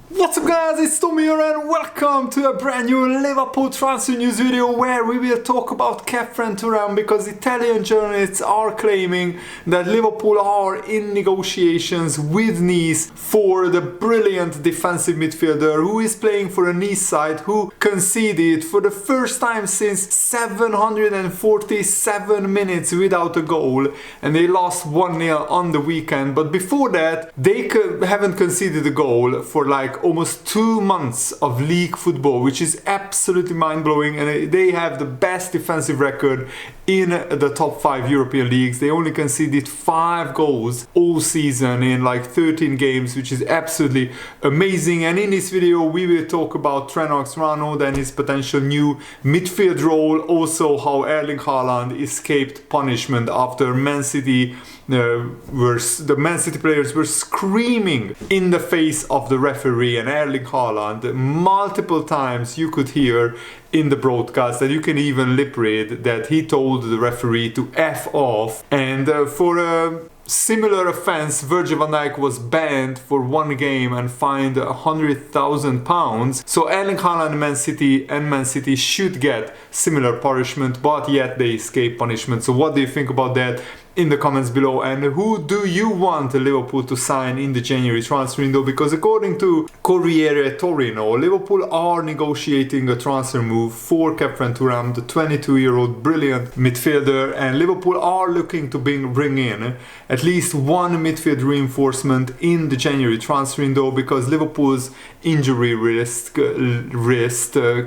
What's up guys, it's Tommy here and welcome to a brand new Liverpool transfer news video where we will talk about Khephren Thuram, because Italian journalists are claiming that Liverpool are in negotiations with Nice for the brilliant defensive midfielder who is playing for a Nice side who conceded for the first time since 747 minutes without a goal, and they lost 1-0 on the weekend. But before that they haven't conceded a goal for like almost 2 months of league football, which is absolutely mind-blowing, and they have the best defensive record in the top 5 European leagues. They only conceded 5 goals all season in like 13 games, which is absolutely amazing. And in this video we will talk about Trent Alexander-Arnold and his potential new midfield role, also how Erling Haaland escaped punishment after Man City the Man City players were screaming in the face of the referee and Erling Haaland multiple times. You could hear in the broadcast that you can even lip read that he told the referee to F off, and for a similar offence Virgil van Dijk was banned for 1 game and fined £100,000. So Erling Haaland and Man City should get similar punishment, but yet they escape punishment. So what do you think about that? In the comments below. And who do you want Liverpool to sign in the January transfer window? Because according to Corriere Torino, Liverpool are negotiating a transfer move for Khephren Thuram, the 22-year-old brilliant midfielder, and Liverpool are looking to bring in at least one midfield reinforcement in the January transfer window, because Liverpool's injury risk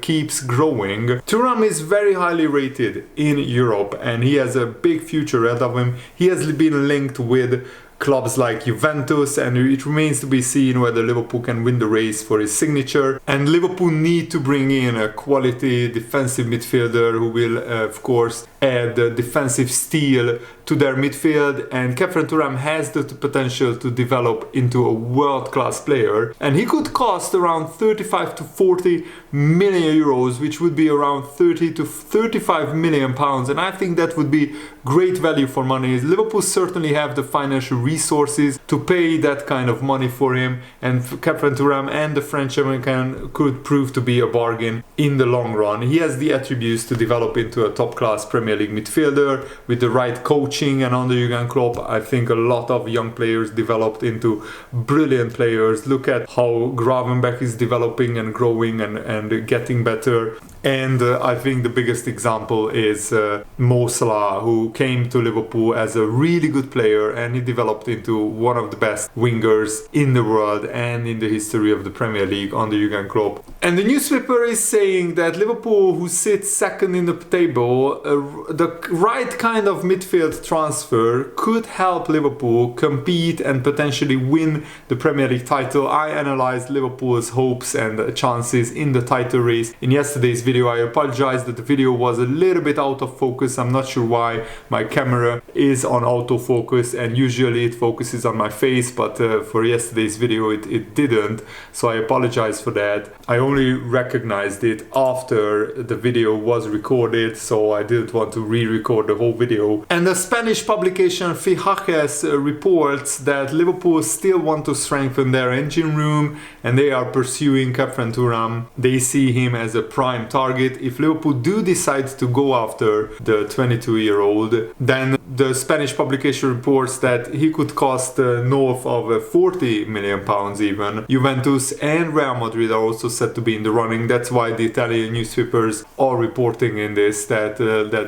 keeps growing. Thuram is very highly rated in Europe and he has a big future ahead of him. He has been linked with clubs like Juventus, and it remains to be seen whether Liverpool can win the race for his signature. And Liverpool need to bring in a quality defensive midfielder who will of course add defensive steel to their midfield, and Khephren Thuram has the potential to develop into a world-class player, and he could cost around 35 to 40 million euros, which would be around 30 to 35 million pounds, and I think that would be great value for money. Liverpool certainly have the financial resources to pay that kind of money for him, and Khephren Thuram and the French American could prove to be a bargain in the long run. He has the attributes to develop into a top-class Premier League midfielder with the right coaching, and under Jurgen Klopp I think a lot of young players developed into brilliant players. Look at how Gravenberch is developing and growing and getting better. And I think the biggest example is Mo Salah, who came to Liverpool as a really good player and he developed into one of the best wingers in the world and in the history of the Premier League under Jurgen Klopp. And the newspaper is saying that Liverpool, who sits second in the table, the right kind of midfield transfer could help Liverpool compete and potentially win the Premier League title. I analyzed Liverpool's hopes and chances in the title race in yesterday's video. I apologize that the video was a little bit out of focus. I'm not sure why my camera is on autofocus, and usually it focuses on my face, but for yesterday's video it didn't, so I apologize for that. I only recognized it after the video was recorded, so I didn't want to re-record the whole video. And the Spanish publication Fichajes reports that Liverpool still want to strengthen their engine room and they are pursuing Khephren Thuram. They see him as a prime target. If Liverpool do decide to go after the 22-year-old, then the Spanish publication reports that he could cost north of 40 million pounds even. Juventus and Real Madrid are also said to be in the running. That's why the Italian newspapers are reporting in this that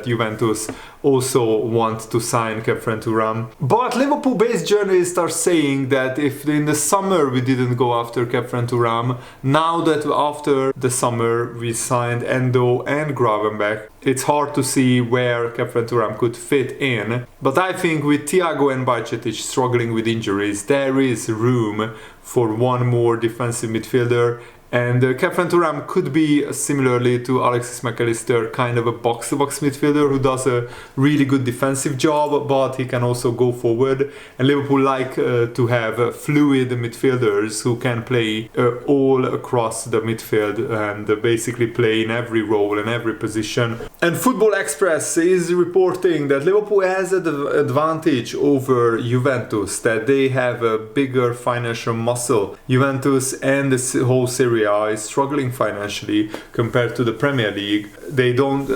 Juventus also want to sign Khephren Thuram. But Liverpool-based journalists are saying that if in the summer we didn't go after Khephren Thuram, now that after the summer we signed Endo and Gravenberch, it's hard to see where Khephren Thuram could fit in. But I think with Thiago and Bajcetic struggling with injuries, there is room for one more defensive midfielder, And Khephren Thuram could be, similarly to Alexis McAllister, kind of a box-to-box midfielder who does a really good defensive job, but he can also go forward. And Liverpool like to have fluid midfielders who can play all across the midfield and basically play in every role and every position. And Football Express is reporting that Liverpool has an advantage over Juventus, that they have a bigger financial muscle. Juventus and the whole Serie A is struggling financially compared to the Premier League. They don't,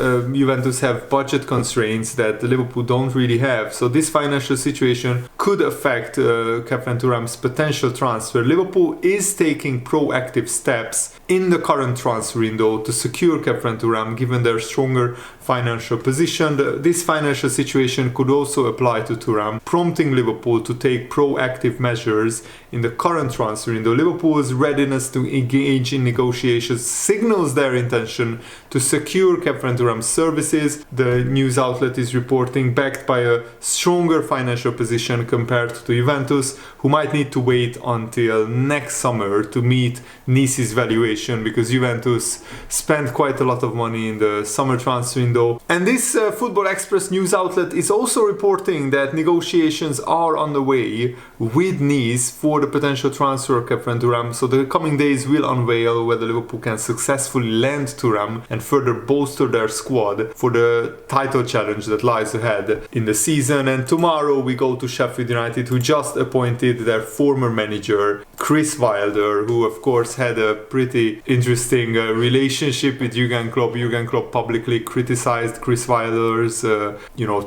Juventus have budget constraints that Liverpool don't really have. So this financial situation could affect Khephren Thuram's potential transfer. Liverpool is taking proactive steps in the current transfer window to secure Khephren Thuram, given their stronger financial position. This financial situation could also apply to Thuram, prompting Liverpool to take proactive measures in the current transfer window. Liverpool's readiness to engage in negotiations signals their intention to secure Khephren Thuram's services. The news outlet is reporting, backed by a stronger financial position compared to Juventus, who might need to wait until next summer to meet Nice's valuation, because Juventus spent quite a lot of money in the summer transfer window. And this Football Express news outlet is also reporting that negotiations are on the way with Nice for the potential transfer of Khephren Thuram. So the coming days will unveil whether Liverpool can successfully land Thuram and further bolster their squad for the title challenge that lies ahead in the season. And tomorrow we go to Sheffield United, who just appointed their former manager Chris Wilder, who of course had a pretty interesting relationship with Jurgen Klopp. Jurgen Klopp publicly criticized Chris Wilder's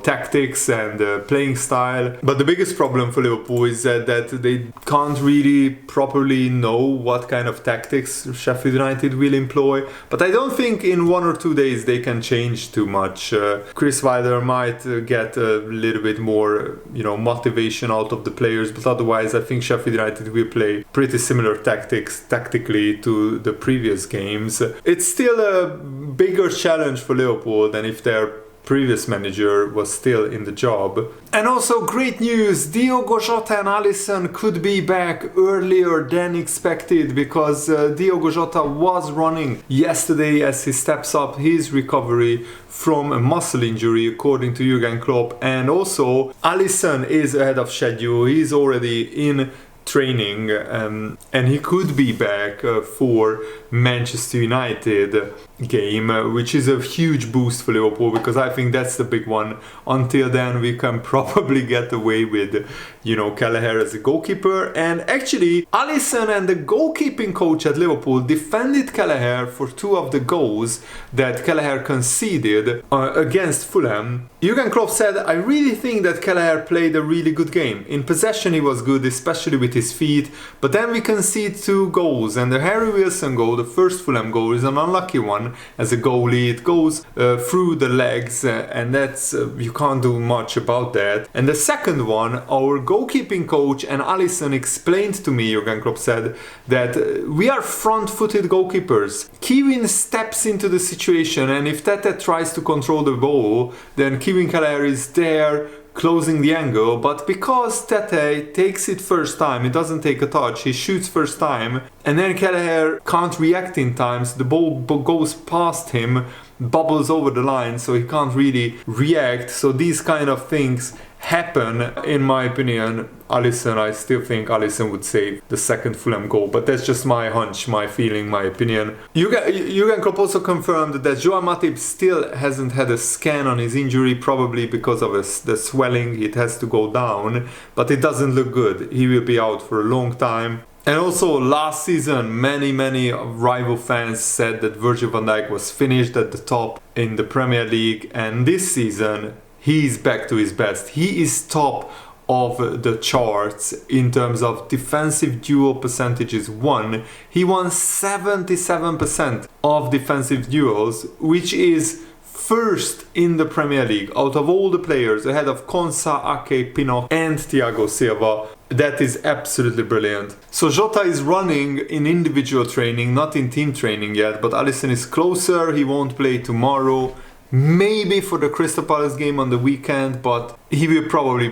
tactics and playing style. But the biggest problem for Liverpool is that they can't really properly know what kind of tactics Sheffield United will employ. But I don't think in 1 or 2 days they can change too much. Chris Wilder might get a little bit more motivation out of the players, but otherwise I think Sheffield United will play pretty similar tactically to the previous games. It's still a bigger challenge for Liverpool than if their previous manager was still in the job. And also great news, Diogo Jota and Alisson could be back earlier than expected, because Diogo Jota was running yesterday as he steps up his recovery from a muscle injury, according to Jurgen Klopp. And also Alisson is ahead of schedule, he's already in training, and he could be back for Manchester United game, which is a huge boost for Liverpool, because I think that's the big one. Until then we can probably get away with Kelleher as a goalkeeper. And actually Alisson and the goalkeeping coach at Liverpool defended Kelleher for 2 of the goals that Kelleher conceded against Fulham. Jurgen Klopp said, "I really think that Kelleher played a really good game. In possession he was good, especially with his feet, but then we concede 2 goals, and the Harry Wilson goal, the first Fulham goal, is an unlucky one as a goalie. It goes through the legs, and that's you can't do much about that. And the second one, our goalkeeping coach and Alisson explained to me," Jurgen Klopp said, "that we are front-footed goalkeepers. Kevin steps into the situation, and if Tete tries to control the ball, then Kevin Kelleher is there closing the angle, but because Tete takes it first time, he doesn't take a touch, he shoots first time, and then Kelleher can't react in time, so the ball goes past him, bubbles over the line, so he can't really react. So these kind of things happen. In my opinion, Alisson, I still think Alisson would save the second Fulham goal, but that's just my hunch, my feeling, my opinion. Jurgen Klopp also confirmed that Joao Matip still hasn't had a scan on his injury, probably because of the swelling. It has to go down, but it doesn't look good. He will be out for a long time. And also last season, many rival fans said that Virgil van Dijk was finished at the top in the Premier League, and this season he's back to his best. He is top of the charts in terms of defensive duel percentages won. He won 77% of defensive duels, which is first in the Premier League out of all the players, ahead of Konsa, Ake, Pinnock and Thiago Silva. That is absolutely brilliant. So Jota is running in individual training, not in team training yet, but Alisson is closer. He won't play tomorrow. maybe for the Crystal Palace game on the weekend, but he will probably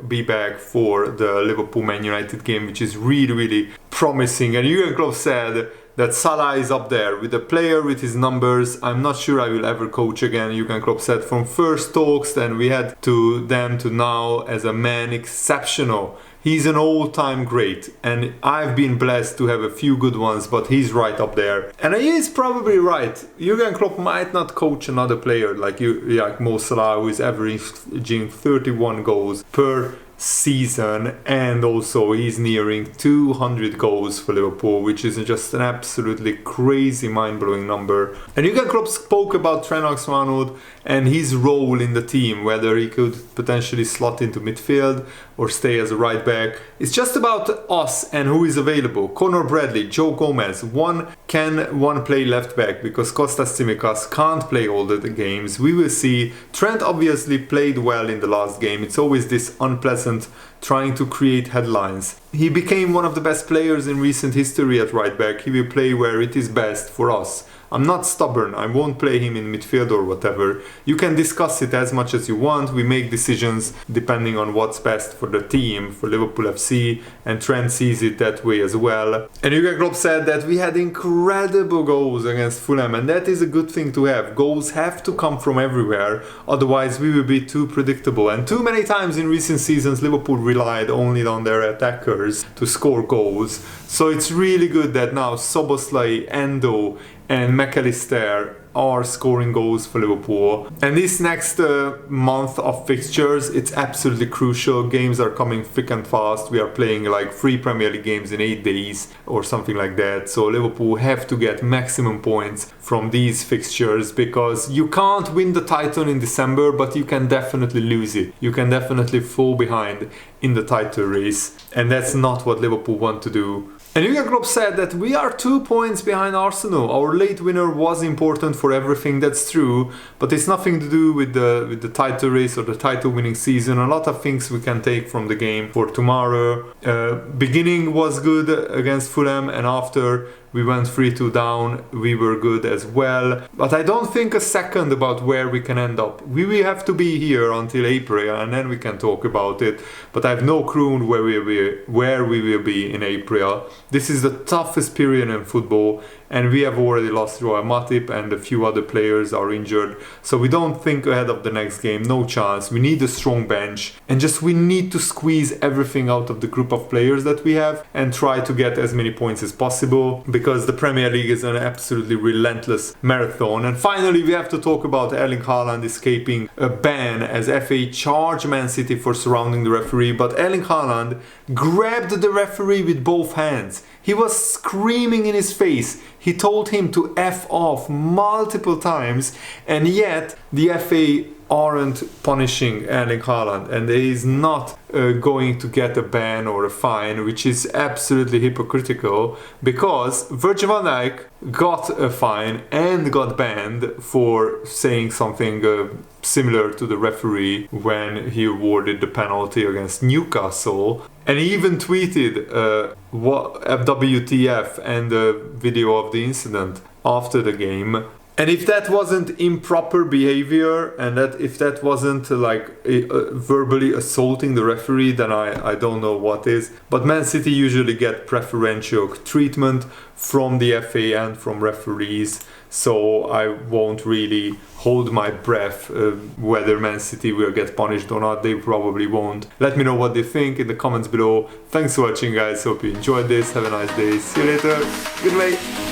be back for the Liverpool-Man United game, which is really, really promising. And Jurgen Klopp said that Salah is up there with a player with his numbers. I'm not sure I will ever coach again, Jurgen Klopp said. From first talks then we had to them to now, as a man, exceptional. He's an all-time great, and I've been blessed to have a few good ones, but he's right up there. And he is probably right. Jurgen Klopp might not coach another player like Mo Salah, who is averaging 31 goals per season, and also he's nearing 200 goals for Liverpool, which is just an absolutely crazy, mind-blowing number. And Jurgen Klopp spoke about Trent Alexander-Arnold and his role in the team, whether he could potentially slot into midfield or stay as a right back. It's just about us and who is available. Conor Bradley, Joe Gomez, one play left back because Kostas Tsimikas can't play all the games. We will see. Trent obviously played well in the last game. It's always this unpleasant trying to create headlines. He became one of the best players in recent history at right back. He will play where it is best for us. I'm not stubborn, I won't play him in midfield or whatever. You can discuss it as much as you want. We make decisions depending on what's best for the team, for Liverpool FC, and Trent sees it that way as well. And Jurgen Klopp said that we had incredible goals against Fulham, and that is a good thing to have. Goals have to come from everywhere, otherwise we will be too predictable. And too many times in recent seasons Liverpool relied only on their attackers to score goals. So it's really good that now Szoboszlai, Endo and McAllister are scoring goals for Liverpool. And this next month of fixtures, it's absolutely crucial. Games are coming thick and fast. We are playing like 3 Premier League games in 8 days or something like that. So Liverpool have to get maximum points from these fixtures, because you can't win the title in December, but you can definitely lose it. You can definitely fall behind in the title race, and that's not what Liverpool want to do. And Jurgen Klopp said that we are 2 points behind Arsenal. Our late winner was important for everything, that's true, but it's nothing to do with the title race or the title winning season. A lot of things we can take from the game for tomorrow. Beginning was good against Fulham, and after we went 3-2 down, we were good as well. But I don't think a second about where we can end up. We will have to be here until April, and then we can talk about it. But I have no clue where we will be in April. This is the toughest period in football, and we have already lost Roy Matip, and a few other players are injured. So we don't think ahead of the next game, no chance. We need a strong bench, and just we need to squeeze everything out of the group of players that we have and try to get as many points as possible, because the Premier League is an absolutely relentless marathon. And finally, we have to talk about Erling Haaland escaping a ban as FA charged Man City for surrounding the referee, but Erling Haaland grabbed the referee with both hands. He was screaming in his face. He told him to F off multiple times, and yet the FA aren't punishing Erling Haaland, and he is not going to get a ban or a fine, which is absolutely hypocritical, because Virgil van Dijk got a fine and got banned for saying something similar to the referee when he awarded the penalty against Newcastle. And he even tweeted WTF and a video of the incident after the game. And if that wasn't improper behavior, and if that wasn't like verbally assaulting the referee, then I don't know what is. But Man City usually get preferential treatment from the FA and from referees, so I won't really hold my breath whether Man City will get punished or not. They probably won't. Let me know what they think in the comments below. Thanks for watching, guys. Hope you enjoyed this. Have a nice day. See you later. Goodbye.